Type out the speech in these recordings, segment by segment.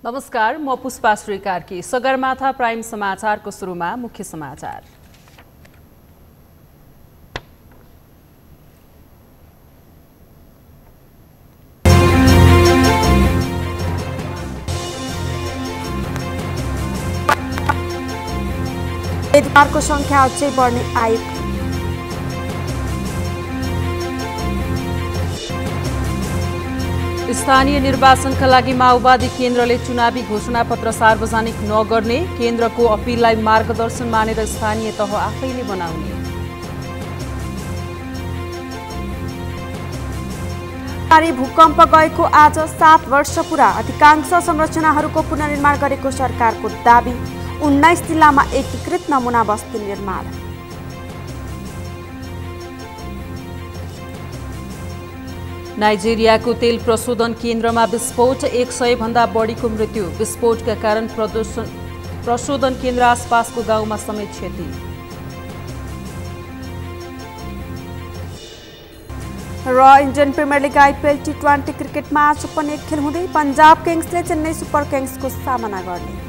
नमस्कार, म पुष्पा श्रीकार्की। सगरमाथा प्राइम समाचारको सुरुमा मुख्य समाचार। उम्मेदवारको संख्या अझै बढ्ने आयोग। स्थानीय निर्वाचनका लागि माओवादी केन्द्रले चुनावी घोषणापत्र सार्वजनिक नगर्ने, केन्द्रको अपिललाई मार्गदर्शन मानेर स्थानीय तह आफैले बनाउने। भूकम्प गएको आज 7 वर्ष पुरा। अधिकांश संरचनाहरूको पुनर्निर्माण गरेको सरकारको दाबी। 19 जिल्लामा एकीकृत नमुना बस्ती निर्माण। नाइजेरियाको तेल प्रशोधन केन्द्रमा विस्फोट, 100 भन्दा बढीको मृत्यु। विस्फोटका कारण प्रशोधन केन्द्र आसपासको गाउँमा समेत क्षति। र इन्डियन प्रिमियर लिग आइपिएल टी20 क्रिकेटमा आज पनि एक खेल हुँदै पंजाब किङ्सले चेन्नई सुपर किङ्सको सामना गर्ने।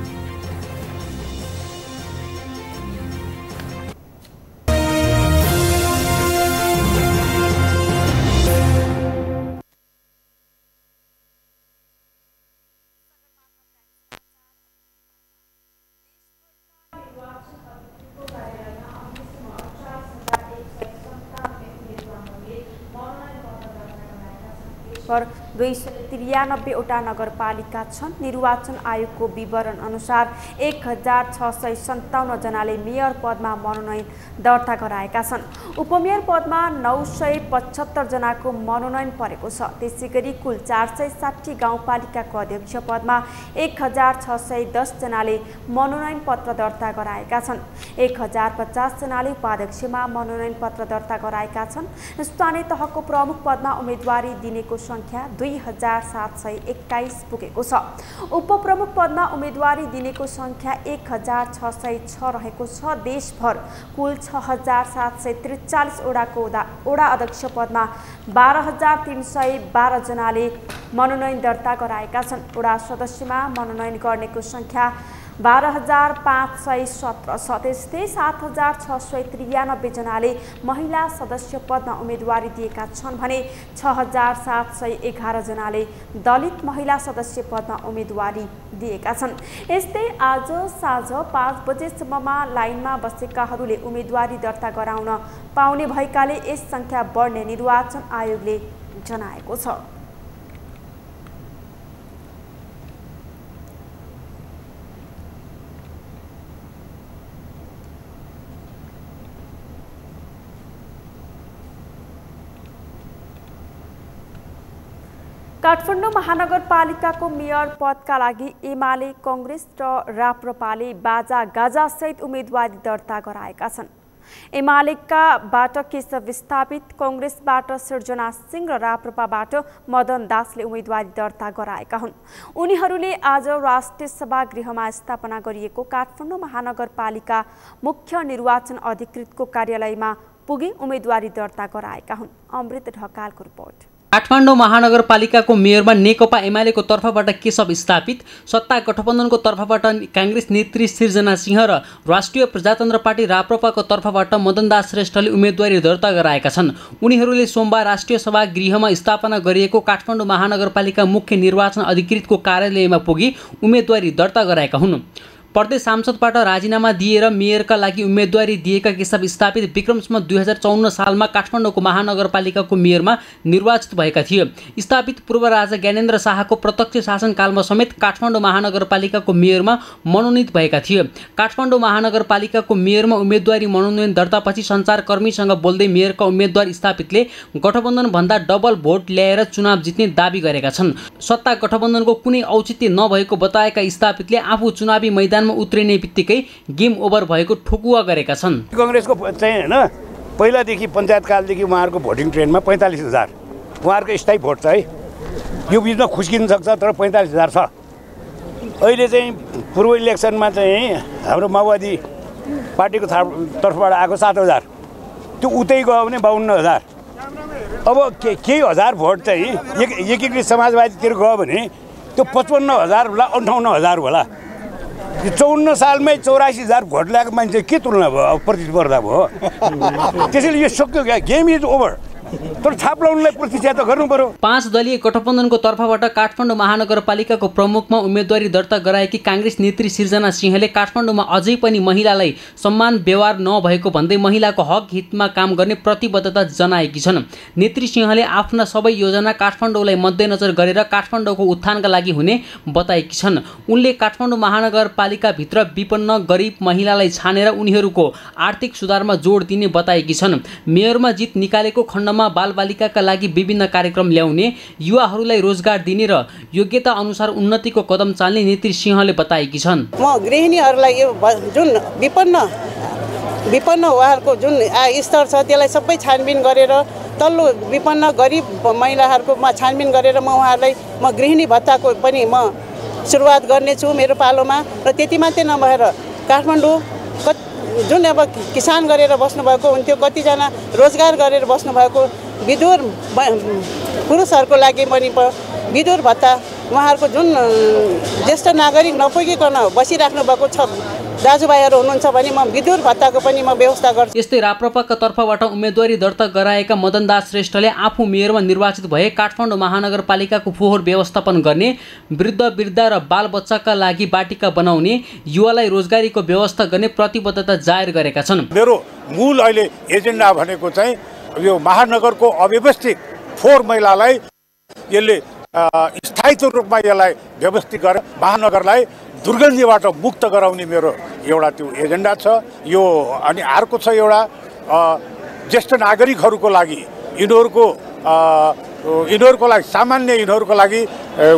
पर 293वटा नगरपालिका छन्। निर्वाचन आयोगको विवरण अनुसार 1657 जनाले मेयर पदमा मनोनयन दर्ता गराएका छन्। उपमेयर पदमा 975 जनाको मनोनयन परेको छ। त्यसैगरी कुल 460 गाउँपालिकाको अध्यक्ष पदमा 1610 जनाले मनोनयन पत्र दर्ता गराएका छन्। 1050 जनाले उपाध्यक्षमा मनोनयन पत्र दर्ता गराएका छन्। स्थानीय तहको प्रमुख पदमा उम्मेदवारी दिनेको संख्या 2721 पुगेको छ। उपप्रमुख पदमा उम्मेदवारी दिनेको संख्या 1606 रहेको छ। देशभर कुल 6743 वडा अध्यक्ष पदमा 12312 जनाले मनोनयन दर्ता गराएका छन्। वडा सदस्यमा मनोनयन गर्नेको संख्या 12517 छ। त्यस्तै 7693 जनाले महिला सदस्य पदमा उम्मेदवारी दिएका छन् भने 6711 जनाले दलित महिला सदस्य पदमा उम्मेदवारी दिएका छन्। यस्तै आज साँझ 5 बजेसम्ममा लाइनमा बसेकाहरूले उम्मेदवारी दर्ता गराउन पाउने भएकाले यस संख्या बढ्ने निर्वाचन आयोगले जनाएको छ। काठमाडौँ महानगरपालिकाको मेयर पदका लागि एमाले, कांग्रेस र राप्रपाले बाजागाजासहित उम्मेदवारी दर्ता गराएका छन्। एमालेकाबाट केशव विस्थापित, कांग्रेसबाट सृजना सिंह र राप्रपाबाट मदन दासले उम्मेदवारी दर्ता गराएका हुन्। उनीहरूले आज राष्ट्रिय सभागृहमा स्थापना गरिएको काठमाडौँ महानगरपालिका मुख्य निर्वाचन अधिकृतको कार्यालयमा पुगी उम्मेदवारी दर्ता गराएका हुन्। अमृत ढकालको रिपोर्ट। काठमाडौँ महानगरपालिकाको मेयरमा नेकपा एमालेको तर्फबाट केशव स्थापित, सत्ता गठबन्धनको तर्फबाट कांग्रेस नेत्री सृजना सिंह र राष्ट्रिय प्रजातन्त्र पार्टी राप्रपाको तर्फबाट मदनदास श्रेष्ठले उम्मेदवारी दर्ता गराएका छन्। उनीहरूले सोमबार राष्ट्रिय सभागृहमा स्थापना गरिएको काठमाडौँ महानगरपालिका मुख्य निर्वाचन अधिकृतको कार्यालयमा पुगी उम्मेदवारी दर्ता गराएका हुन्। प्रदेश सांसदबाट राजीनामा दिएर मेयरका लागि उम्मेदवारी दिएका केशव स्थापित विक्रमसम्म 2054 सालमा काठमाडौँको महानगरपालिकाको मेयरमा निर्वाचित भएका थिए। स्थापित पूर्व राजा ज्ञानेन्द्र शाहको प्रत्यक्ष शासनकालमा समेत काठमाडौँ महानगरपालिकाको मेयरमा मनोनित भएका थिए। काठमाडौँ महानगरपालिकाको मेयरमा उम्मेदवारी मनोनयन दर्तापछि सञ्चारकर्मीसँग बोल्दै मेयरका उम्मेदवार स्थापितले गठबन्धनभन्दा डबल भोट ल्याएर चुनाव जित्ने दाबी गरेका छन्। सत्ता गठबन्धनको कुनै औचित्य नभएको बताएका स्थापितले आफू चुनावी मैदान उत्रिने बित्तिकै गेम ओभर भएको ठोकुवा गरेका छन्। कांग्रेसको चाहिँ हैन, पहिलादेखि पञ्चायत कालदेखि उहाँहरूको भोटिङ ट्रेन्डमा 45,000 उहाँहरूको स्थायी भोट छ है। यो बिचमा खुस्किन सक्छ, तर 45,000 छ। अहिले चाहिँ पूर्व इलेक्सनमा चाहिँ हाम्रो माओवादी पार्टीको तर्फबाट आएको 7,000, त्यो उतै गयो भने 52,000। अब केही हजार भोट चाहिँ एकीकृत समाजवादीतिर गयो भने त्यो 55,000 होला 58,000 होला। 54 सालमै 84,000 भोट ल्याएको मान्छे के तुलना भयो, प्रतिस्पर्धा भयो। त्यसैले यो सक्यो क्या, गेम इज ओभर। तर छाप लाउनलाई प्रतिष्ठा त गर्नु पर्यो। 5 दलीय गठबन्धनको तर्फबाट काठमाडौँ महानगरपालिकाको प्रमुखमा उम्मेदवारी दर्ता गराएकी काङ्ग्रेस नेत्री सिर्जना सिंहले काठमाडौँमा अझै पनि महिलालाई सम्मान व्यवहार नभएको भन्दै महिलाको हक हितमा काम गर्ने प्रतिबद्धता जनाएकी छन्। नेत्री सिंहले आफ्ना सबै योजना काठमाडौँलाई मध्यनजर गरेर काठमाडौँको उत्थानका लागि हुने बताएकी छन्। उनले काठमाडौँ महानगरपालिकाभित्र विपन्न गरिब महिलालाई छानेर उनीहरूको आर्थिक सुधारमा जोड दिने बताएकी छन्। मेयरमा जित निकालेको खण्डमा बालबालिकाका लागि विभिन्न कार्यक्रम ल्याउने, युवाहरूलाई रोजगार दिने र योग्यता अनुसार उन्नतिको कदम चाल्ने नेत्री सिंहले बताएकी छन्। म गृहिणीहरूलाई यो जुन विपन्न उहाँहरूको जुन आय स्तर छ त्यसलाई सबै छानबिन गरेर तल्लो विपन्न गरिब महिलाहरूकोमा छानबिन गरेर म उहाँहरूलाई गृहिणी भत्ताको पनि म सुरुवात गर्नेछु मेरो पालोमा। र त्यति मात्रै नभएर काठमाडौँ जुन अब किसान गरेर बस्नुभएको हुन्थ्यो, कतिजना रोजगार गरेर बस्नुभएको विधुर पुरुषहरूको लागि पनि विधुर भत्ता, उहाँहरूको जुन ज्येष्ठ नागरिक नपुगिकन बसिराख्नु भएको छ दाजुभाइहरू हुनुहुन्छ भने म विधुर भत्ताको पनि म व्यवस्था गर्छु। यस्तै राप्रपाका तर्फबाट उम्मेदवारी दर्ता गराएका मदनदास श्रेष्ठले आफू मेयरमा निर्वाचित भए काठमाडौँ महानगरपालिकाको फोहोर व्यवस्थापन गर्ने, वृद्ध वृद्धा र बालबच्चाका लागि बाटिका बनाउने, युवालाई रोजगारीको व्यवस्था गर्ने प्रतिबद्धता जाहेर गरेका छन्। मेरो मूल अहिले एजेन्डा भनेको चाहिँ यो महानगरको अव्यवस्थित फोहोर मैलालाई यसले स्थायित्व रूपमा यसलाई व्यवस्थित गरेर महानगरलाई दुर्गन्धीबाट मुक्त गराउने मेरो एउटा त्यो एजेन्डा छ। यो अनि अर्को छ एउटा ज्येष्ठ नागरिकहरूको लागि यिनीहरूको लागि सामान्य यिनीहरूको लागि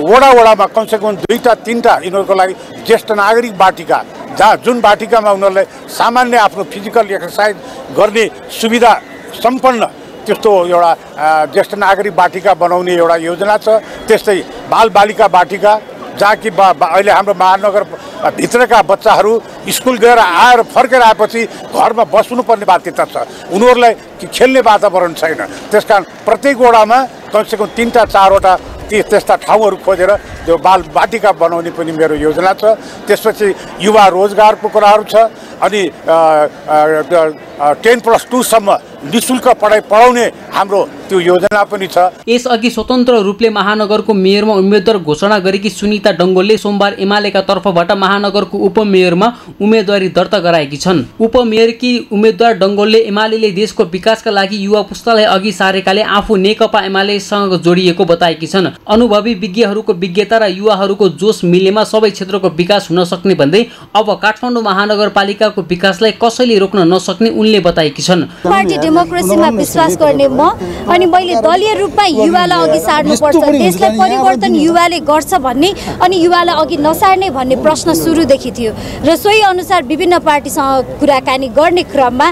वडामा कमसेकम 2-3टा यिनीहरूको लागि ज्येष्ठ नागरिक बाटिका, जहाँ जुन बाटिकामा उनीहरूलाई सामान्य आफ्नो फिजिकल एक्सर्साइज गर्ने सुविधा सम्पन्न त्यस्तो एउटा ज्येष्ठ नागरिक बाटिका बनाउने एउटा योजना छ। त्यस्तै बालबालिका बाटिका, जहाँ कि अहिले हाम्रो महानगरभित्रका बच्चाहरू स्कुल गएर आएर फर्केर आएपछि घरमा बस्नुपर्ने बाध्यता छ, उनीहरूलाई खेल्ने वातावरण छैन। त्यसकारण प्रत्येक वडामा कमसेकम 3-4वटा त्यस्ता ठाउँहरू खोजेर त्यो बालबाटिका बनाउने पनि मेरो योजना छ। त्यसपछि युवा रोजगारको कुराहरू छ। अनि 10+2 सम्म निःशुल्क पढाउने हाम्रो त्यो योजना पनि छ। यसअघि स्वतन्त्र रूपले महानगरको मेयरमा उम्मेद्वार घोषणा गरेकी सुनिता डङ्गोलले सोमबार एमालेका तर्फबाट महानगरको उपमेयरमा उम्मेदवारी दर्ता गराएकी छन्। उपमेयरकी उम्मेद्वार डङ्गोलले एमाले देशको विकासका लागि युवा पुस्तालाई अघि सारेकाले आफू नेकपा एमालेसँग जोडिएको बताएकी छन्। अनुभवी विज्ञहरूको विज्ञता र युवाहरूको जोस मिलेमा सबै क्षेत्रको विकास हुन सक्ने भन्दै अब काठमाडौँ महानगरपालिकाको विकासलाई कसैले रोक्न नसक्ने उनले बताएकी छन्। पार्टी डेमोक्रेसीमा विश्वास गर्ने म अनि मैले दलीय रूपमा युवालाई अघि सार्नुपर्छ, देशलाई परिवर्तन युवाले गर्छ भन्ने अनि युवालाई अघि नसार्ने भन्ने प्रश्न सुरुदेखि थियो र सोही अनुसार विभिन्न पार्टीसँग कुराकानी गर्ने क्रममा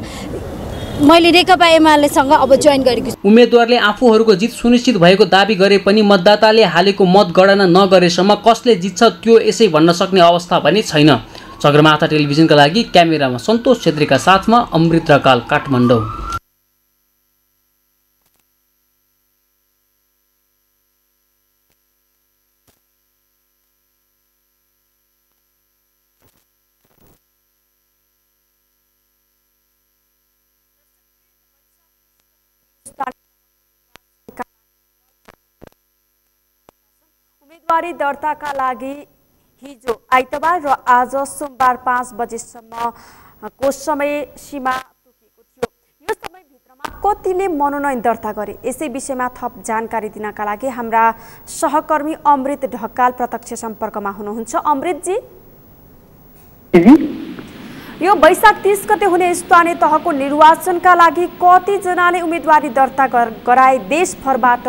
मैले नेकपा एमालेसँग अब जोइन गरेको छु। उम्मेदवारले आफूहरूको जित सुनिश्चित भएको दाबी गरे पनि मतदाताले हालेको मतगणना नगरेसम्म कसले जित्छ त्यो यसै भन्न सक्ने अवस्था पनि छैन। सगरमाथा टेलिभिजनका लागि क्यामेरामा सन्तोष छेत्रीका साथमा अमृत रकाल, काठमाडौँ। उम्मेदवारी दर्ताका लागि हिजो आइतबार र आज सोमबार 5 बजेसम्मको समय सीमा तोकिएको थियो। यो समयभित्रमा कतिले मनोनयन दर्ता गरे, यसै विषयमा थप जानकारी दिनका लागि हाम्रा सहकर्मी अमृत ढकाल प्रत्यक्ष सम्पर्कमा हुनुहुन्छ। अमृतजी, यो वैशाख 30 गते हुने स्थानीय तहको निर्वाचनका लागि कतिजनाले उम्मेदवारी दर्ता गराए, देशभरबाट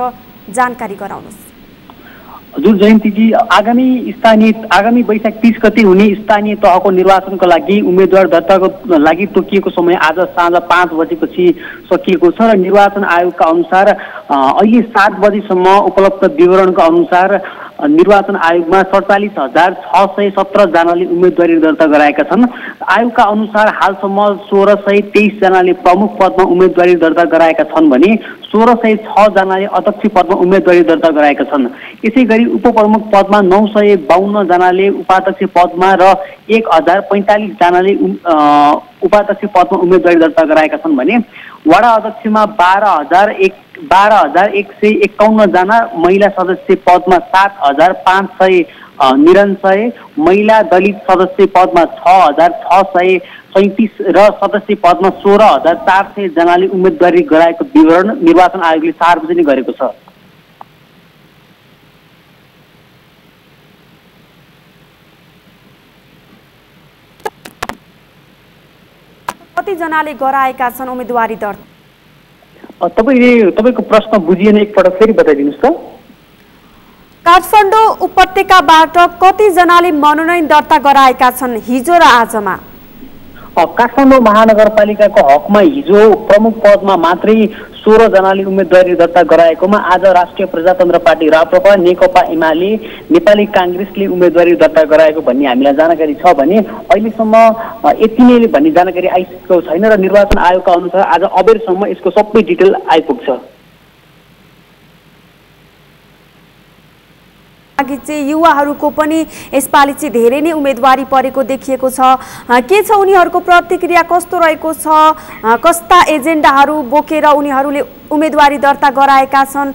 जानकारी गराउनुहोस्। हजुर जयन्तीजी, आगामी वैशाख 30 गते हुने स्थानीय तहको निर्वाचनको लागि उम्मेदवार दर्ताको लागि तोकिएको समय आज साँझ 5 बजेपछि सकिएको छ र निर्वाचन आयोगका अनुसार अहिले 7 बजेसम्म उपलब्ध विवरणका अनुसार निर्वाचन आयोगमा 47,617 जनाले उम्मेदवारी दर्ता गराएका छन्। आयोगका अनुसार हालसम्म 1,623 जनाले प्रमुख पदमा उम्मेदवारी दर्ता गराएका छन् भने 1606 जनाले अध्यक्ष पदमा उम्मेदवारी दर्ता गराएका छन्। यसै गरी उपप्रमुख पदमा 952 जनाले उपाध्यक्ष पदमा र 1045 जनाले उपाध्यक्ष पदमा उम्मेदवारी दर्ता गराएका छन् भने वडा अध्यक्षमा 12,151 जना, महिला सदस्य पदमा 7,599, महिला दलित सदस्य पदमा 6,637 र सदस्य पदमा 16,400 जनाले उम्मेदवारी गराएको विवरण निर्वाचन आयोगले सार्वजनिक गरेको छ। कति जनाले गराएका छन् उम्मेदवारी दर्ता? तपाईको प्रश्न बुझिएन, एकपटक फेरि बताइदिनुस् त। काठमाडौँ उपत्यकाबाट कति जनाले मनोनयन दर्ता गराएका छन् हिजो र आजमा? काठमाडौँ महानगरपालिकाको हकमा हिजो प्रमुख पदमा मात्रै 16 जनाले उम्मेदवारी दर्ता गराएकोमा आज राष्ट्रिय प्रजातन्त्र पार्टी राप्रपा, नेकपा एमाले, नेपाली काङ्ग्रेसले उम्मेदवारी दर्ता गराएको भन्ने हामीलाई जानकारी छ भने अहिलेसम्म यति नै भन्ने जानकारी आइसकेको छैन र निर्वाचन आयोगका अनुसार आज अबेरसम्म यसको सबै डिटेल आइपुग्छ। युवाहरूको पनि यसपालि चाहिँ धेरै नै उम्मेदवारी परेको देखिएको छ। के छ उनीहरूको प्रतिक्रिया कस्तो रहेको छ? कस्ता एजेन्डाहरू बोकेर उनीहरूले उम्मेदवारी दर्ता गराएका छन्?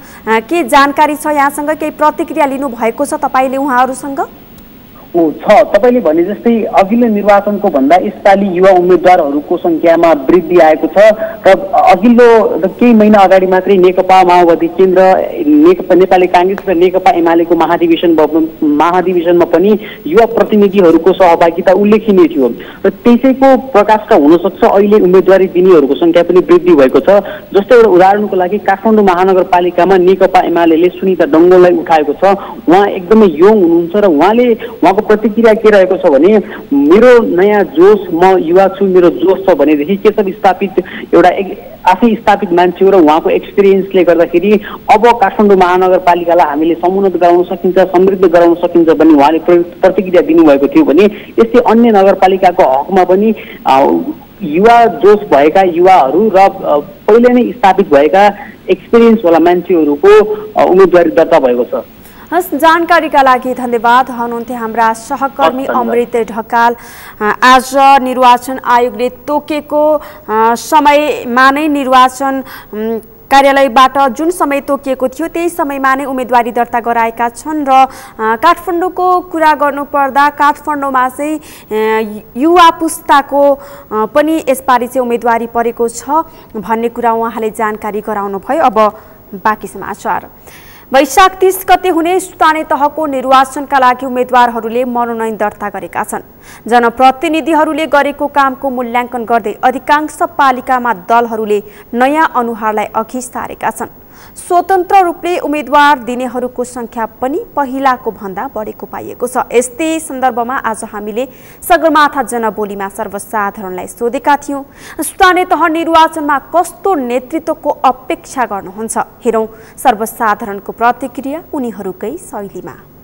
के जानकारी छ यहाँसँग? केही प्रतिक्रिया लिनु भएको छ तपाईँले उहाँहरूसँग? तपाईले भने जस्तै अघिल्लो निर्वाचनको भन्दा यसपालि युवा उम्मेदवारहरूको संख्यामा वृद्धि आएको छ र अघिल्लो केही महिना अगाडि मात्रै नेकपा माओवादी केन्द्र, नेपाली काङ्ग्रेस र नेकपा एमालेको महाधिवेशनमा पनि युवा प्रतिनिधिहरूको सहभागिता उल्लेखनीय थियो र त्यसैको प्रकाशका हुन सक्छ अहिले उम्मेदवारी दिनेहरूको संख्या पनि वृद्धि भएको छ। जस्तै एउटा उदाहरणको लागि काठमाडौँ महानगरपालिकामा नेकपा एमाले सुनिता डङ्गोललाई उठाएको छ। उहाँ एकदमै यङ हुनुहुन्छ र उहाँको प्रतिक्रिया के रहेको छ भने मेरो नयाँ जोस, म युवा छु, मेरो जोस छ भनेदेखि के छ स्थापित एउटा आफै स्थापित मान्छे हो र उहाँको एक्सपिरियन्सले गर्दाखेरि अब काठमाडौँ महानगरपालिकालाई हामीले समुन्नत गराउन सकिन्छ, समृद्ध गराउन सकिन्छ भन्ने उहाँले प्रतिक्रिया दिनुभएको थियो भने यस्तै अन्य नगरपालिकाको हकमा पनि युवा जोस भएका युवाहरू र पहिले नै स्थापित भएका एक्सपिरियन्स वाला मान्छेहरूको उम्मेदवारी दर्ता भएको छ। हस्, जानकारीका लागि धन्यवाद। हुनुहुन्थ्यो हाम्रा सहकर्मी अमृत ढकाल। आज निर्वाचन आयोगले तोकेको समयमा नै निर्वाचन कार्यालयबाट जुन समय तोकिएको थियो त्यही समयमा नै उम्मेदवारी दर्ता गराएका छन् र काठमाडौँको कुरा गर्नुपर्दा काठमाडौँमा चाहिँ युवा पुस्ताको पनि यसपालि चाहिँ उम्मेदवारी परेको छ भन्ने कुरा उहाँले जानकारी गराउनु भयो। अब बाँकी समाचार। वैशाख 30 गते हुने स्थानीय तहको निर्वाचनका लागि उम्मेदवारहरूले मनोनयन दर्ता गरेका छन्। जनप्रतिनिधिहरूले गरेको कामको मूल्याङ्कन गर्दै अधिकांश पालिकामा दलहरूले नयाँ अनुहारलाई अघि सारेका छन्। स्वतन्त्र रूपले उम्मेदवार दिनेहरूको संख्या पनि पहिलाको भन्दा बढेको पाइएको छ। यस्तै सन्दर्भमा आज हामीले सगरमाथा जनबोलीमा सर्वसाधारणलाई सोधेका थियौं, स्थानीय तह निर्वाचनमा कस्तो नेतृत्वको अपेक्षा गर्नुहुन्छ? हेरौं सर्वसाधारणको प्रतिक्रिया उनीहरूकै शैलीमा।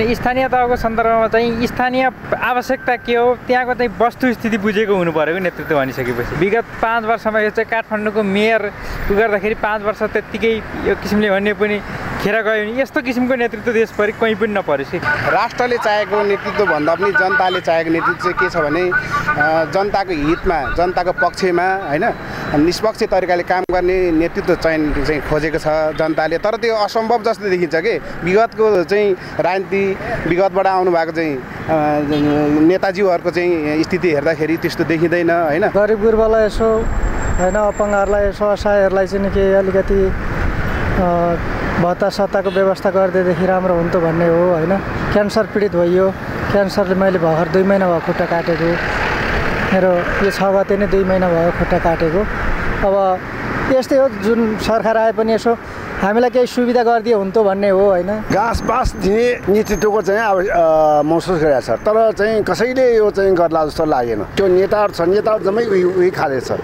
स्थानीय तहको सन्दर्भमा चाहिँ स्थानीय आवश्यकता के हो, त्यहाँको चाहिँ वस्तुस्थिति बुझेको हुनु परेको नेतृत्व भनिसकेपछि। विगत 5 वर्षमा यो चाहिँ काठमाडौँको मेयर गर्दाखेरि 5 वर्ष त्यत्तिकै यो किसिमले भन्ने पनि खेर गयो भने यस्तो किसिमको नेतृत्व देशभरि कहीँ पनि नपरोस्। राष्ट्रले चाहेको नेतृत्व भन्दा पनि जनताले चाहेको नेतृत्व चाहिँ के छ भने जनताको हितमा, जनताको पक्षमा हैन निष्पक्ष तरिकाले काम गर्ने नेतृत्व चयन चाहिँ खोजेको छ जनताले। तर त्यो असम्भव जस्तो देखिन्छ कि विगतको चाहिँ राजनीति विगतबाट आउनु भएको चाहिँ नेताजीहरूको चाहिँ स्थिति हेर्दाखेरि त्यस्तो देखिँदैन हैन। गरिब गुरुबालाई यसो हैन, अपाङ्गहरूलाई यसो असहायहरूलाई चाहिँ के अलिकति भत्ता सत्ताको व्यवस्था गरिदिएदेखि राम्रो हुन्थ्यो भन्ने हो हैन। क्यान्सर पीडित भइयो, क्यान्सरले मैले भर्खर 2 महिना भयो खुट्टा काटेको, मेरो यो 6 गते नै 2 महिना भयो खुट्टा काटेको। अब यस्तै हो, जुन सरकार आए पनि यसो हामीलाई केही सुविधा गरिदिए हुन्थ्यो भन्ने हो हैन। घाँस बास दिने नेतृत्वको चाहिँ महसुस गरेको छ, तर चाहिँ कसैले यो चाहिँ गर्ला जस्तो लागेन। त्यो नेताहरू छ, नेताहरू जम्मै उही खाले छ।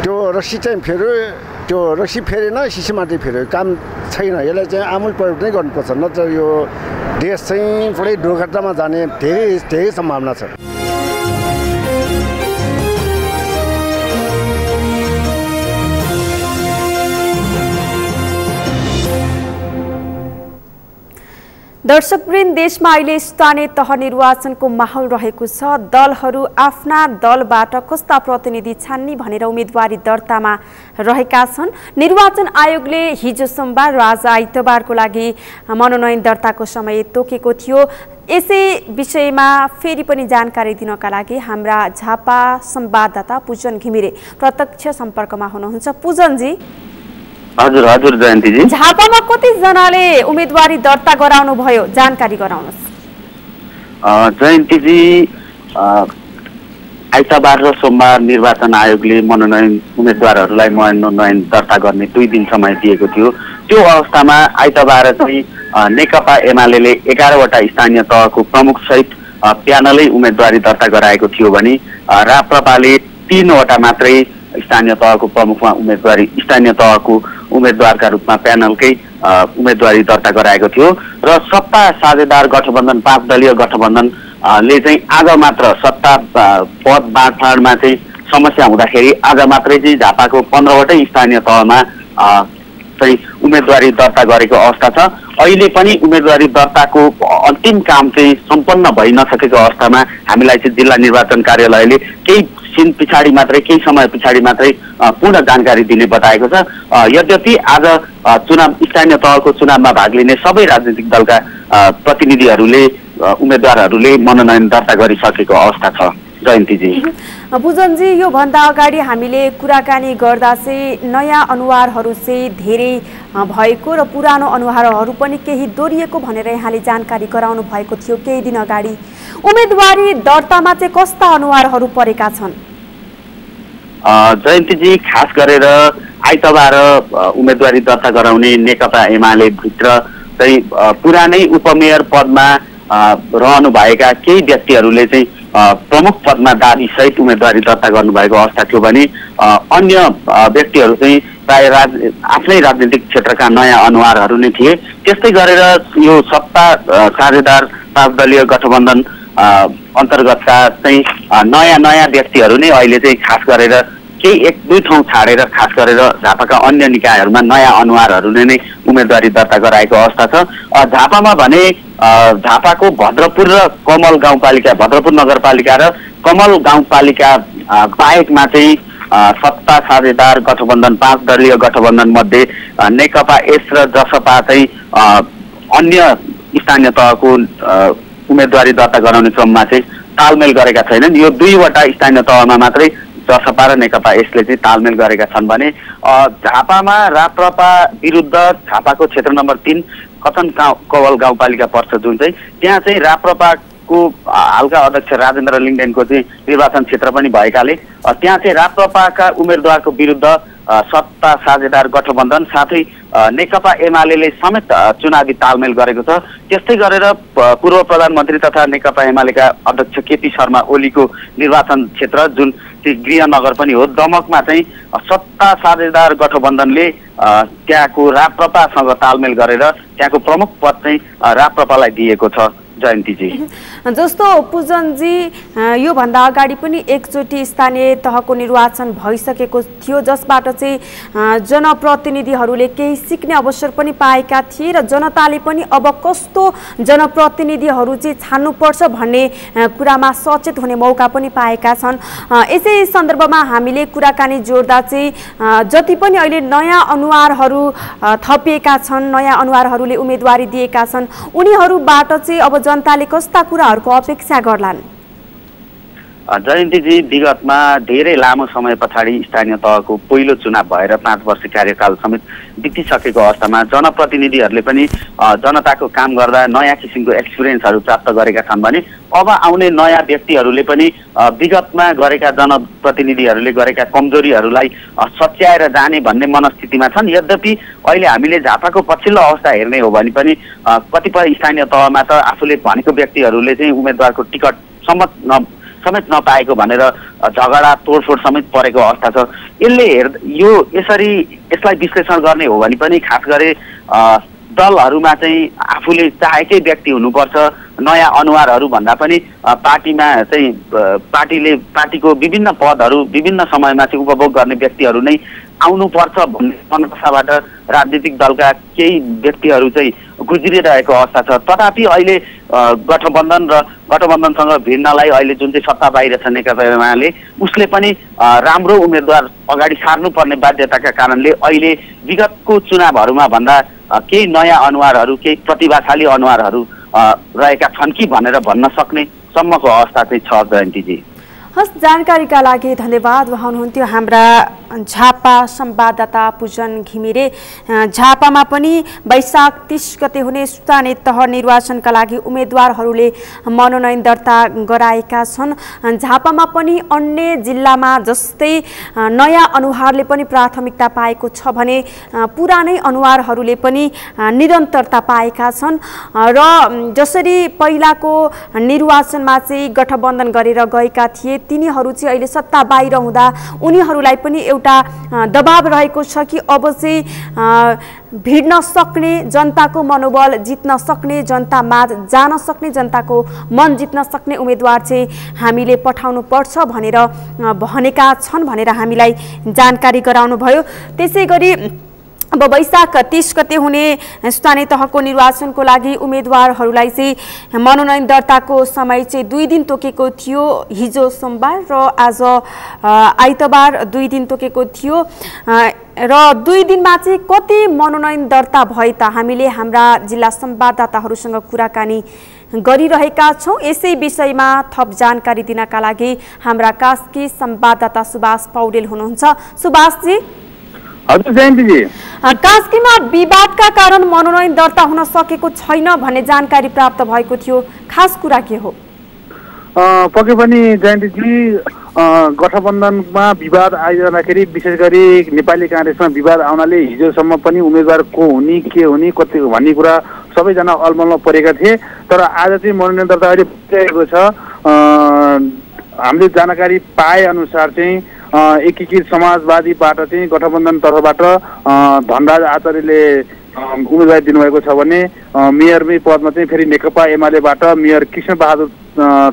त्यो रस्सी चाहिँ फेरि त्यो रक्सी फेरेन सिसी मात्रै फेऱ्यो काम छैन यसलाई चाहिँ आमूल परिवर्तन गर्नुपर्छ नत्र यो देश चाहिँ पुरै दुर्घटनामा जाने धेरै सम्भावना छ। दर्शकवृन्द, देशमा अहिले स्थानीय तह निर्वाचनको माहौल रहेको छ। दलहरू आफ्ना दलबाट कस्ता प्रतिनिधि छान्ने भनेर उम्मेदवारी दर्तामा रहेका छन्। निर्वाचन आयोगले हिजो सोमबार र आज आइतबारको लागि मनोनयन दर्ताको समय तोकेको थियो। यसै विषयमा फेरि पनि जानकारी दिनका लागि हाम्रा झापा संवाददाता पूजन घिमिरे प्रत्यक्ष सम्पर्कमा हुनुहुन्छ। पूजनजी, हजुर हजुर जयन्तीजी, झापामा कति जनाले उम्मेदवारी दर्ता गराउनु भयो, जानकारी गराउनुहोस्। जयन्तीजी, आइतबार र सोमबार निर्वाचन आयोगले उम्मेदवारहरूलाई मनोनयन दर्ता गर्ने 2 दिन समय दिएको थियो। त्यो अवस्थामा आइतबार चाहिँ नेकपा एमाले 11वटा स्थानीय तहको प्रमुख सहित प्यानलै उम्मेदवारी दर्ता गराएको थियो भने राप्रपाले 3वटा मात्रै स्थानीय तहको प्रमुखमा स्थानीय तहको उम्मेदवारका रूपमा प्यानलकै उम्मेदवारी दर्ता गराएको थियो र सत्ता साझेदार गठबन्धन 5 दलीय गठबन्धनले चाहिँ आज मात्र सत्ता पद बाँडफाँडमा चाहिँ समस्या हुँदाखेरि आज मात्रै चाहिँ झापाको 15वटै स्थानीय तहमा चाहिँ उम्मेदवारी दर्ता गरेको अवस्था छ। अहिले पनि उम्मेदवारी दर्ताको अन्तिम काम चाहिँ सम्पन्न भइ नसकेको अवस्थामा हामीलाई चाहिँ जिल्ला निर्वाचन कार्यालयले केही केही समय पछाडि मात्रै पूर्ण जानकारी दिने बताएको छ। यद्यपि आज स्थानीय तहको चुनावमा भाग लिने सबै राजनीतिक दलका प्रतिनिधिहरूले उम्मेदवारहरूले मनोनयन दर्ता गरिसकेको अवस्था छ। जयन्तीजी, पूजनजी, योभन्दा अगाडि हामीले कुराकानी गर्दा चाहिँ नयाँ अनुहारहरू चाहिँ धेरै भएको र पुरानो अनुहारहरू पनि केही दोहोरिएको भनेर यहाँले जानकारी गराउनु भएको थियो केही दिन अगाडि। उम्मेदवारी दर्तामा चाहिँ कस्ता अनुहारहरू परेका छन्? जयन्तीजी, खास गरेर आइतबार उम्मेदवारी दर्ता गराउने नेकपा एमाले भित्र चाहिँ पुरानै उपमेयर पदमा रहनु भएका केही व्यक्तिहरूले चाहिँ प्रमुख पदमा दाबी सहित उम्मेदवारी दर्ता गर्नुभएको अवस्था थियो भने अन्य व्यक्तिहरू चाहिँ प्राय आफ्नै राजनीतिक क्षेत्रका नयाँ अनुहारहरू नै थिए। त्यस्तै गरेर यो सत्ता साझेदार 5 दलीय गठबन्धन अन्तर्गतका चाहिँ नयाँ व्यक्तिहरू नै अहिले चाहिँ खास गरेर केही 1-2 ठाउँ छाडेर खास गरेर झापाका अन्य निकायहरूमा नयाँ अनुहारहरूले नै उम्मेदवारी दर्ता गराएको अवस्था छ। झापामा भने झापाको भद्रपुर र कमल गाउँपालिका, भद्रपुर नगरपालिका र कमल गाउँपालिका बाहेकमा चाहिँ सत्ता साझेदार गठबन्धन 5 दलीय गठबन्धन मध्ये नेकपा एस र जसपा चाहिँ अन्य स्थानीय तहको उम्मेदवारी दर्ता गराउने क्रममा चाहिँ तालमेल गरेका छैनन्। यो 2वटा स्थानीय तहमा मात्रै जसपा र नेकपा यसले चाहिँ तालमेल गरेका छन् भने झापामा राप्रपा विरुद्ध झापाको क्षेत्र नम्बर 3 कथन कवल गाउँपालिका पर्छ जुन चाहिँ त्यहाँ चाहिँ राप्रपाको हालका अध्यक्ष राजेन्द्र लिङ्गदेनको चाहिँ निर्वाचन क्षेत्र पनि भएकाले त्यहाँ चाहिँ राप्रपाका उम्मेदवारको विरुद्ध सत्ता साझेदार गठबन्धन साथै नेकपा एमाले समेत चुनावी तालमेल गरेको छ। त्यस्तै गरेर पूर्व प्रधानमन्त्री तथा नेकपा एमालेका अध्यक्ष केपी शर्मा ओलीको निर्वाचन क्षेत्र जुन गृहनगर पनि हो, दमकमा चाहिँ सत्ता साझेदार गठबन्धनले त्यहाँको राप्रपासँग तालमेल गरेर त्यहाँको प्रमुख पद चाहिँ राप्रपालाई दिएको छ। जयन्तीजी, जस्तो पूजनजी, योभन्दा अगाडि पनि एकचोटि स्थानीय तहको निर्वाचन भइसकेको थियो जसबाट चाहिँ जनप्रतिनिधिहरूले केही सिक्ने अवसर पनि पाएका थिए र जनताले पनि अब कस्तो जनप्रतिनिधिहरू चाहिँ छान्नुपर्छ भन्ने कुरामा सचेत हुने मौका पनि पाएका छन्। यसै सन्दर्भमा हामीले कुराकानी जोड्दा चाहिँ जति पनि अहिले नयाँ अनुहारहरू थपिएका छन्, नयाँ अनुहारहरूले उम्मेदवारी दिएका छन्, उनीहरूबाट चाहिँ अब जनताले कस्ता कुराहरूको अपेक्षा गर्लान्? जयन्तीजी, विगतमा धेरै लामो समय पछाडि स्थानीय तहको पहिलो चुनाव भएर 5 वर्ष कार्यकाल समेत बितिसकेको अवस्थामा जनप्रतिनिधिहरूले पनि जनताको काम गर्दा नयाँ किसिमको एक्सपिरियन्सहरू प्राप्त गरेका छन् भने अब आउने नयाँ व्यक्तिहरूले पनि विगतमा गरेका जनप्रतिनिधिहरूले गरेका कमजोरीहरूलाई सच्याएर जाने भन्ने मनस्थितिमा छन्। यद्यपि अहिले हामीले झापाको पछिल्लो अवस्था हेर्ने हो भने पनि कतिपय स्थानीय तहमा त आफूले भनेको व्यक्तिहरूले चाहिँ उम्मेदवारको टिकट सम्मत समेत नपाएको भनेर झगडा तोडफोड समेत परेको अवस्था छ। यसलाई विश्लेषण गर्ने हो भने पनि खास गरी दलहरूमा चाहिँ आफूले चाहेकै व्यक्ति हुनुपर्छ, नयाँ अनुहारहरू भन्दा पनि पार्टीमा चाहिँ पार्टीको विभिन्न पदहरू विभिन्न समयमा चाहिँ उपभोग गर्ने व्यक्तिहरू नै आउनुपर्छ भन्ने मनसाबाट राजनीतिक दलका केही व्यक्तिहरू चाहिँ गुज्रिरहेको अवस्था छ। तथापि अहिले गठबन्धनसँग भिड्नलाई अहिले जुन चाहिँ सत्ता बाहिर छ नेकपा एमाले, उसले पनि राम्रो उम्मेदवार अगाडि सार्नुपर्ने बाध्यताका कारणले अहिले विगतको चुनावहरूमा भन्दा केही नयाँ अनुहारहरू, केही प्रतिभाशाली अनुहारहरू रहेका छन् कि भनेर भन्न सक्ने सम्मको अवस्था चाहिँ छ। जयन्तीजी, हस्, जानकारीका लागि धन्यवाद। उहाँ हुनुहुन्थ्यो हाम्रा झापा संवाददाता पूजन घिमिरे। झापामा पनि वैशाख 30 गते हुने स्थानीय तह निर्वाचनका लागि उम्मेदवारहरूले मनोनयन दर्ता गराएका छन्। झापामा पनि अन्य जिल्लामा जस्तै नयाँ अनुहारले पनि प्राथमिकता पाएको छ भने पुरानै अनुहारहरूले पनि निरन्तरता पाएका छन् र जसरी पहिलाको निर्वाचनमा चाहिँ गठबन्धन गरेर गएका थिए तिनीहरू चाहिँ अहिले सत्ता बाहिर हुँदा उनीहरूलाई पनि एउटा दबाब रहेको छ कि अब चाहिँ भिड्न सक्ने, जनताको मनोबल जित्न सक्ने, जनतामा जान सक्ने, जनताको मन जित्न सक्ने उम्मेदवार चाहिँ हामीले पठाउनु पर्छ भनेर भनेका छन् भनेर हामीलाई जानकारी गराउनु भयो। त्यसै गरी अब वैशाख 30 गते हुने स्थानीय तहको निर्वाचनको लागि उम्मेदवारहरूलाई चाहिँ मनोनयन दर्ताको समय चाहिँ 2 दिन तोकेको थियो। हिजो सोमबार र आज आइतबार 2 दिन तोकेको थियो र 2 दिनमा चाहिँ कति मनोनयन दर्ता भए त हामीले हाम्रा जिल्ला संवाददाताहरूसँग कुराकानी गरिरहेका छौँ। यसै विषयमा थप जानकारी दिनका लागि हाम्रा कास्की संवाददाता सुभाष पौडेल हुनुहुन्छ। सुभाषजी, हजुर जयन्तीजी, कास्कीमा विवादका कारण मनोनयन दर्ता हुन सकेको छैन भन्ने जानकारी प्राप्त भएको थियो, खास कुरा के हो? पक्कै पनि जयन्तीजी, गठबन्धनमा विवाद आइरहँदाखेरि विशेष गरी नेपाली काङ्ग्रेसमा विवाद आउनाले हिजोसम्म पनि उम्मेदवार को हुने, के हुने, कति भन्ने कुरा सबैजना अलमलमा परेका थिए। तर आज चाहिँ मनोनयन दर्ता अहिले भइरहेको छ। हामीले जानकारी पाए अनुसार चाहिँ एकीकृत समाजवादीबाट चाहिँ गठबन्धन तर्फबाट धनराज आचार्यले उम्मेदवारी दिनुभएको छ भने मेयरमै पदमा चाहिँ फेरि नेकपा एमालेबाट मेयर कृष्ण बहादुर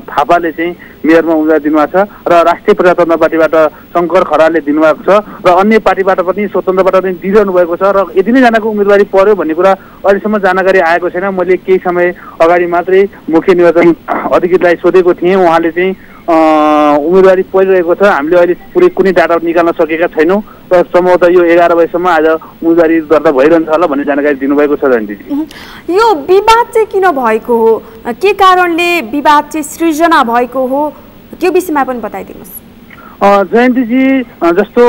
थापाले चाहिँ मेयरमा उम्मेदवारी दिनुभएको छ र राष्ट्रिय प्रजातन्त्र पार्टीबाट शङ्कर खरालले दिनुभएको छ र अन्य पार्टीबाट पनि स्वतन्त्रबाट पनि दिइरहनु भएको छ र यति नै जनाको उम्मेदवारी पर्यो भन्ने कुरा अहिलेसम्म जानकारी आएको छैन। मैले केही समय अगाडि मात्रै मुख्य निर्वाचन अधिकृतलाई सोधेको थिएँ, उहाँले चाहिँ उम्मेदवारी परिरहेको छ, हामीले अहिले पुरै कुनै डाटा निकाल्न सकेका छैनौँ र सम्भवतः यो 11 बजेसम्म आज उम्मेदवारी दर्ता भइरहन्छ होला भन्ने जानकारी दिनुभएको छ। जयन्तीजी, यो विवाद चाहिँ किन भएको हो, के कारणले विवाद चाहिँ सृजना भएको हो, त्यो विषयमा पनि बताइदिनुहोस्। जयन्तीजी, जस्तो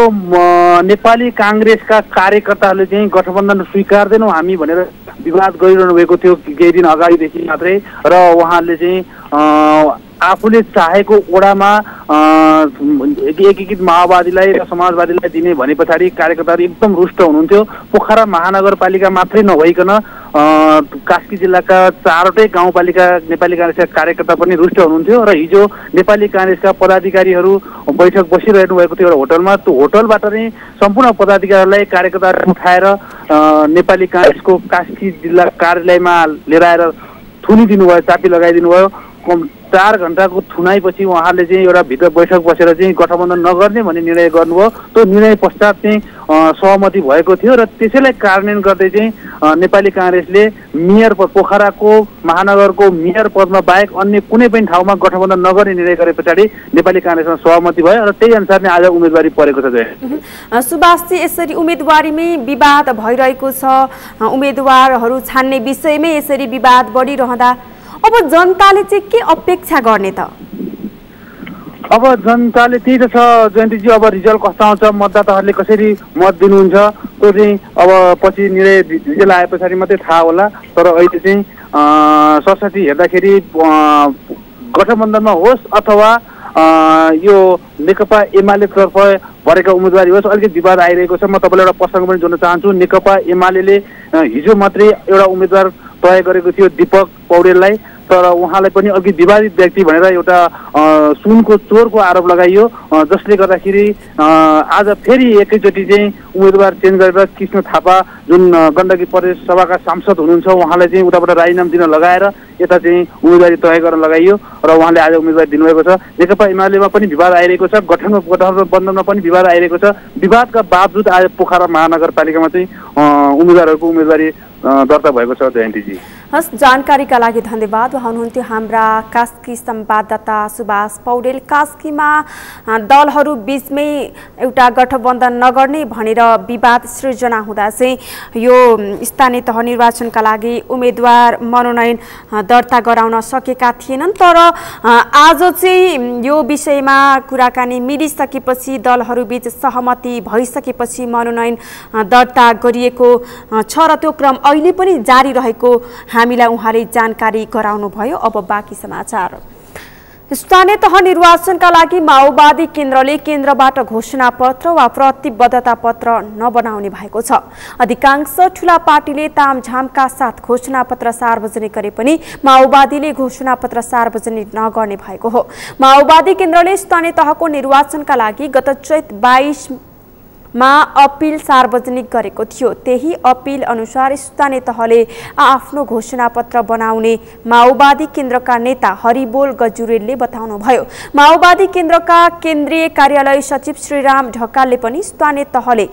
नेपाली काङ्ग्रेसका कार्यकर्ताहरूले चाहिँ गठबन्धन स्वीकार्दैनौँ हामी भनेर विवाद गरिरहनु भएको थियो केही दिन अगाडिदेखि मात्रै र उहाँहरूले चाहिँ आफूले चाहेको ओडामा एकीकृत माओवादीलाई र समाजवादीलाई दिने भने पछाडि कार्यकर्ताहरू एकदम रुष्ट हुनुहुन्थ्यो। पोखरा महानगरपालिका मात्रै नभइकन कास्की जिल्लाका 4वटै गाउँपालिका नेपाली काङ्ग्रेसका कार्यकर्ता पनि रुष्ट हुनुहुन्थ्यो र हिजो नेपाली काङ्ग्रेसका पदाधिकारीहरू बैठक बसिरहनु भएको थियो एउटा होटलमा। त्यो होटलबाट नै सम्पूर्ण पदाधिकारीहरूलाई कार्यकर्ताहरू उठाएर नेपाली काङ्ग्रेसको कास्की जिल्ला कार्यालयमा लिएर आएर थुनिदिनु भयो, चापी लगाइदिनु भयो। 4 घण्टाको थुनाइपछि उहाँहरूले चाहिँ एउटा भित्र बैठक बसेर चाहिँ गठबन्धन नगर्ने भन्ने निर्णय गर्नुभयो। त्यो निर्णय पश्चात चाहिँ सहमति भएको थियो र त्यसैलाई कार्यान्वयन गर्दै चाहिँ नेपाली काङ्ग्रेसले मेयर पद, पोखराको महानगरको मेयर पदमा बाहेक अन्य कुनै पनि ठाउँमा गठबन्धन नगर्ने निर्णय गरे पछाडि नेपाली काङ्ग्रेसमा सहमति भयो र त्यही अनुसार नै आज उम्मेदवारी परेको छ। सुभाषजी, यसरी उम्मेदवारीमै विवाद भइरहेको छ, उम्मेदवारहरू छान्ने विषयमै यसरी विवाद बढिरहँदा अब जनताले चाहिँ के अपेक्षा गर्ने त? अब जनताले त्यही त छ जयन्तीजी, अब रिजल्ट कस्तो आउँछ, मतदाताहरूले कसरी मत दिनुहुन्छ त्यो चाहिँ अब पछि रिजल्ट आए पछाडि मात्रै थाहा होला। तर अहिले चाहिँ सरस्वती हेर्दाखेरि गठबन्धनमा होस् अथवा यो नेकपा एमाले तर्फ भरेका उम्मेदवारी होस्, अलिकति विवाद आइरहेको छ। म तपाईँलाई एउटा प्रसङ्ग पनि जोड्न चाहन्छु। नेकपा एमाले हिजो मात्रै एउटा उम्मेदवार तय गरेको थियो, दीपक पौडेललाई। तर उहाँलाई पनि अघि विवादित व्यक्ति भनेर एउटा सुनको चोरको आरोप लगाइयो, जसले गर्दाखेरि आज फेरि एकैचोटि चाहिँ उम्मेदवार चेन्ज गरेर कृष्ण थापा जुन गण्डकी प्रदेश सभाका सांसद हुनुहुन्छ उहाँलाई चाहिँ उताबाट राजीनामा दिन लगाएर यता चाहिँ उम्मेदवारी तय गर्न लगाइयो र उहाँले आज उम्मेदवारी दिनुभएको छ। नेकपा एमालेमा पनि विवाद आइरहेको छ, गठबन्धनमा पनि विवाद आइरहेको छ। विवादका बावजुद आज पोखरा महानगरपालिकामा चाहिँ उम्मेदवारहरूको उम्मेदवारी दर्ता भएको छ। जयन्तीजी हस्, जानकारीका लागि धन्यवाद। हुनुहुन्थ्यो हाम्रा कास्की संवाददाता सुभाष पौडेल। कास्कीमा दलहरू बीचमै एउटा गठबन्धन नगर्ने भनेर विवाद सृजना हुँदा चाहिँ यो स्थानीय तह निर्वाचनका लागि उम्मेदवार मनोनयन दर्ता गराउन सकेका थिएनन्। तर आज चाहिँ यो विषयमा कुराकानी मिलिसकेपछि, दलहरूबीच सहमति भइसकेपछि मनोनयन दर्ता गरिएको छ र त्यो क्रम अहिले पनि जारी रहेको हामीलाई उहाँले जानकारी गराउनुभयो। अब बाँकी समाचार। स्थानीय तह निर्वाचनका लागि माओवादी केन्द्रले केन्द्रबाट घोषणापत्र वा प्रतिबद्धता पत्र नबनाउने भएको छ। अधिकांश ठूला पार्टीले तामझामका साथ घोषणापत्र सार्वजनिक गरे पनि माओवादीले घोषणापत्र सार्वजनिक नगर्ने भएको हो। माओवादी केन्द्रले स्थानीय तहको निर्वाचनका लागि गत चैत 22 मा अपिल सार्वजनिक गरेको थियो। त्यही अपिल अनुसार स्थानीय तहले आफ्नो घोषणापत्र बनाउने माओवादी केन्द्रका नेता हरिबोल गजुरेलले बताउनुभयो। माओवादी केन्द्रका केन्द्रीय कार्यालय सचिव श्रीराम ढकालले पनि स्थानीय तहले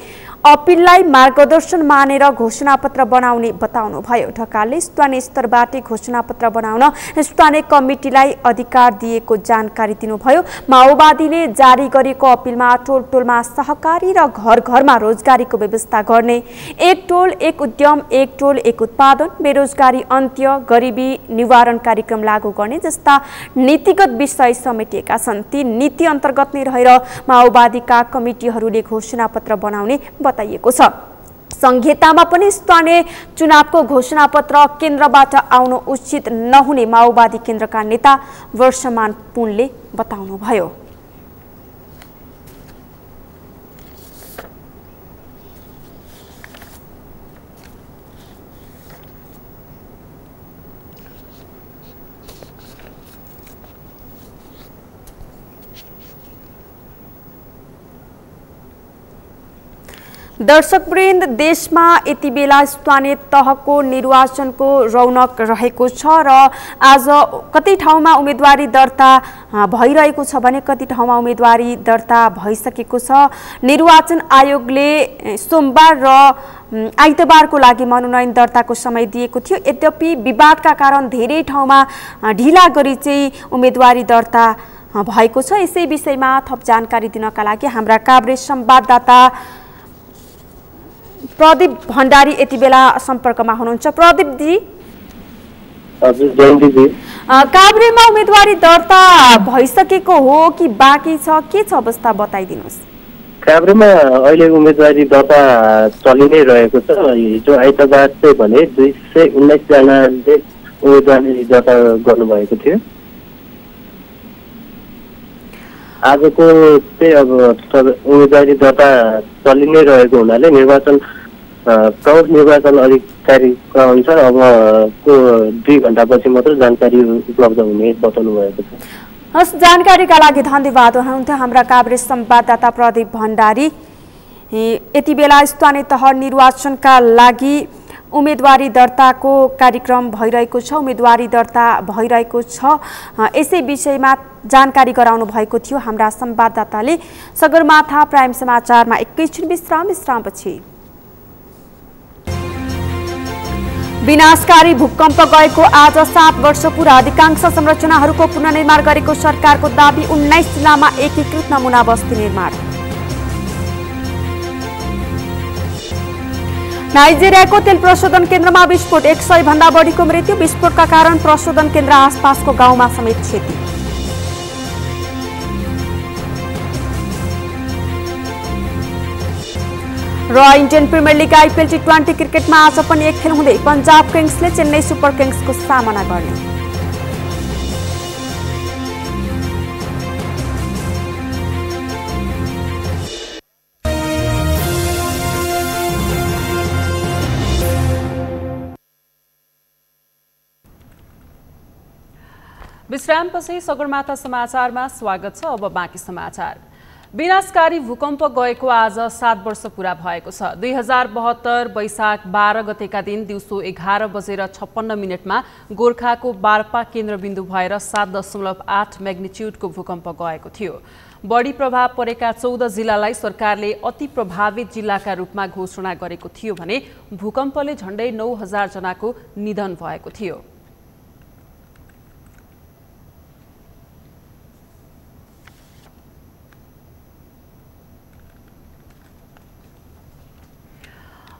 अपिललाई मार्गदर्शन मानेर घोषणापत्र बनाउने बताउनुभयो। ढकालले स्थानीय स्तरबाट घोषणापत्र बनाउन स्थानीय कमिटीलाई अधिकार दिएको जानकारी दिनुभयो। माओवादीले जारी गरेको अपिलमा टोल टोलमा सहकारी र घर घरमा रोजगारीको व्यवस्था गर्ने, एक टोल एक उद्यम, एक टोल एक उत्पादन, बेरोजगारी अन्त्य, गरिबी निवारण कार्यक्रम लागू गर्ने जस्ता नीतिगत विषय समेटिएका छन्। ती नीति अन्तर्गत नै रहेर माओवादीका कमिटीहरूले घोषणापत्र बनाउने बताइएको छ। संहितामा पनि स्थानीय चुनावको घोषणापत्र केन्द्रबाट आउनु उचित नहुने माओवादी केन्द्रका नेता वर्षमान पुनले बताउनुभयो। दर्शकवृन्द, देशमा यति बेला स्थानीय तहको निर्वाचनको रौनक रहेको छ र आज कति ठाउँमा उम्मेदवारी दर्ता भइरहेको छ भने कति ठाउँमा उम्मेदवारी दर्ता भइसकेको छ। निर्वाचन आयोगले सोमबार र आइतबारको लागि मनोनयन दर्ताको समय दिएको थियो। यद्यपि विवादका कारण धेरै ठाउँमा ढिला गरी चाहिँ उम्मेदवारी दर्ता भएको छ। यसै विषयमा थप जानकारी दिनका लागि हाम्रा काभ्रे संवाददाता प्रदीप भण्डारी यति बेला सम्पर्कमा हुनुहुन्छ। प्रदीप जी, हजुर जयन्तीजी, काभ्रेमा उम्मेदवारी दर्ता भइसकेको हो कि बाँकी छ, के छ अवस्था बताइदिनुहोस्। काभ्रेमा अहिले उम्मेदवारी दर्ता चलि नै रहेको छ। हिजो आइतबार चाहिँ भने 219 जनाले उम्मेदवारी दर्ता गर्नुभएको थियो। आजको चाहिँ अब उम्मेदवारी दर्ता चलि नै रहेको हुनाले निर्वाचन प्रमुख निर्वाचन अधिकारीका अनुसार अब 2 घण्टापछि मात्र जानकारी उपलब्ध हुने बताउनु भएको छ। हस्, जानकारीका लागि धन्यवाद। हुनुहुन्थ्यो हाम्रा काभ्रे संवाददाता प्रदीप भण्डारी। यति बेला स्थानीय तह निर्वाचनका लागि उम्मेदवारी दर्ताको कार्यक्रम भइरहेको छ, उम्मेदवारी दर्ता भइरहेको छ। यसै विषयमा जानकारी गराउनु भएको थियो हाम्रा संवाददाताले। सगरमाथा प्राइम समाचारमा एकैछिन विश्रामपछि। विनाशकारी भूकम्प गएको आज 7 वर्ष पूरा। अधिकांश संरचनाहरूको पुनर्निर्माण गरेको सरकारको दाबी। 19 जिल्लामा एकीकृत नमुना बस्ती निर्माण। नाइजेरियाको तेल प्रशोधन केन्द्रमा विस्फोट, 100 भन्दा बढीको मृत्यु। विस्फोटका कारण प्रशोधन केन्द्र आसपासको गाउँमा समेत क्षति। र इन्डियन प्रिमियर लिग आइपिएल टी20 क्रिकेटमा आज पनि एक खेल हुँदै पंजाब किङ्सले चेन्नई सुपर किङ्सको सामना गर्ने। विश्रामपछि सगरमाथा समाचारमा स्वागत छ। अब बाँकी समाचार। विनाशकारी भूकम्प गएको आज 7 वर्ष पूरा भएको छ। 2072 वैशाख 12 गतेका दिन दिउँसो 11:56 गोर्खाको बार्पा केन्द्रबिन्दु भएर 7.8 म्याग्निच्युडको भूकम्प गएको थियो। बढी प्रभाव परेका 14 जिल्लालाई सरकारले अति प्रभावित जिल्लाका रूपमा घोषणा गरेको थियो भने भूकम्पले झण्डै 9000 जनाको निधन भएको थियो।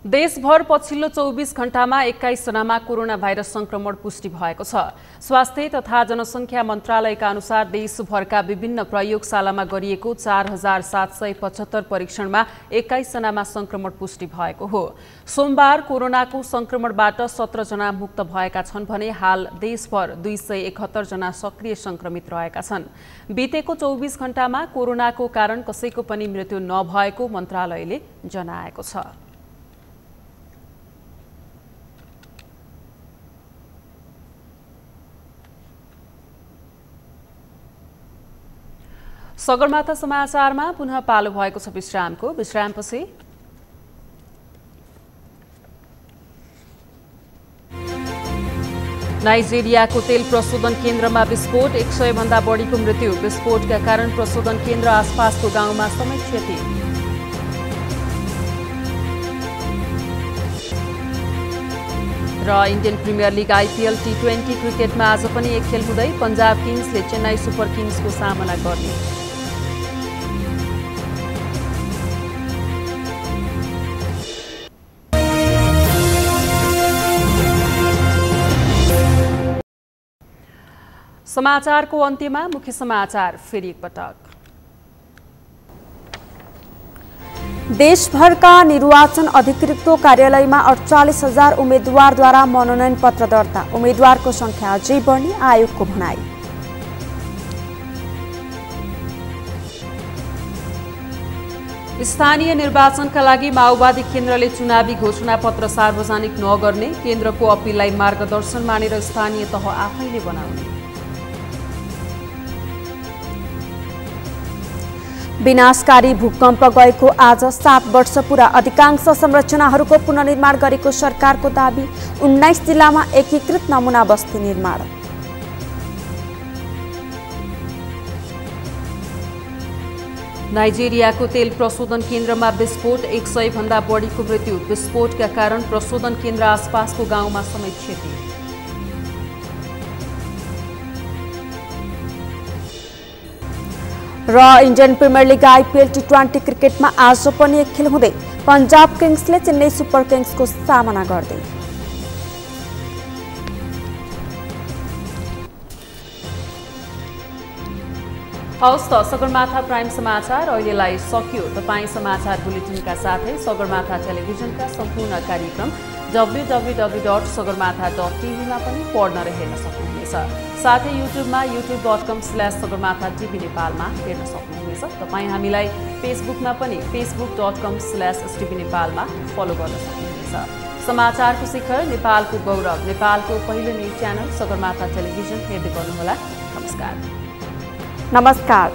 देशभर पछिल्लो 24 घण्टामा 21 जनामा कोरोना भाइरस संक्रमण पुष्टि भएको छ। स्वास्थ्य तथा जनसङ्ख्या मन्त्रालयका अनुसार देशभरका विभिन्न प्रयोगशालामा गरिएको 4775 परीक्षणमा 21 जनामा संक्रमण पुष्टि भएको हो। सोमबार कोरोनाको संक्रमणबाट 17 जना मुक्त भएका छन् भने हाल देशभर 271 जना सक्रिय संक्रमित रहेका छन्। बितेको 24 घण्टामा कोरोनाको कारण कसैको पनि मृत्यु नभएको मन्त्रालयले जनाएको छ। सगरमाथा समाचारमा पुनः पालो भएको छ विश्रामको। विश्रामपछि नाइजेरियाको तेल प्रशोधन केन्द्रमा विस्फोट, 100 भन्दा बढीको मृत्यु। विस्फोटका कारण प्रशोधन केन्द्र आसपासको गाउँमा समेत क्षति। र Indian premier league IPL T20 क्रिकेटमा आज पनि एक खेल हुँदै पंजाब किङ्सले चेन्नई सुपर किङ्सको सामना गर्ने। समाचारको अन्त्यमा मुख्य समाचार फेरि एकपटक। देशभरका निर्वाचन अधिकृतको कार्यालयमा 48,000 उम्मेद्वारद्वारा मनोनयन पत्र दर्ता। उम्मेद्वारको संख्या अझै बढ्ने आयोगको भनाई। स्थानीय निर्वाचनका लागि माओवादी केन्द्रले चुनावी घोषणापत्र सार्वजनिक नगर्ने, केन्द्रको अपिललाई मार्गदर्शन मानेर स्थानीय तह आफैले बनाउने। विनाशकारी भूकम्प गएको आज 7 वर्ष पूरा। अधिकांश संरचनाहरूको पुनर्निर्माण गरेको सरकारको दाबी। 19 जिल्लामा एकीकृत नमुना बस्ती निर्माण। नाइजेरियाको तेल प्रशोधन केन्द्रमा विस्फोट, 100 भन्दा बढीको मृत्यु। विस्फोटका कारण प्रशोधन केन्द्र आसपासको गाउँमा समेत क्षति। र Indian premier league IPL T20 क्रिकेटमा आज पनि एक खेल हुँदै पंजाब किङ्सले चेन्नई सुपर किङ्सको सामना गर्दै। हवस् त सगरमाथा प्राइम समाचार अहिलेलाई सकियो। तपाईँ समाचार बुलेटिनका साथै सगरमाथा टेलिभिजनका सम्पूर्ण कार्यक्रम www.sagarmatha.tv मा पनि पढ्न र हेर्न सक्नुहुनेछ। साथै युट्युबमा youtube.com/sagarmatha.tv नेपालमा हेर्न सक्नुहुनेछ। तपाईँ हामीलाई फेसबुकमा पनि facebook.com/STV नेपालमा फलो गर्न सक्नुहुनेछ। समाचारको शिखर, नेपालको गौरव, नेपालको पहिलो न्युज च्यानल सगरमाथा टेलिभिजन हेर्दै गर्नुहोला। नमस्कार।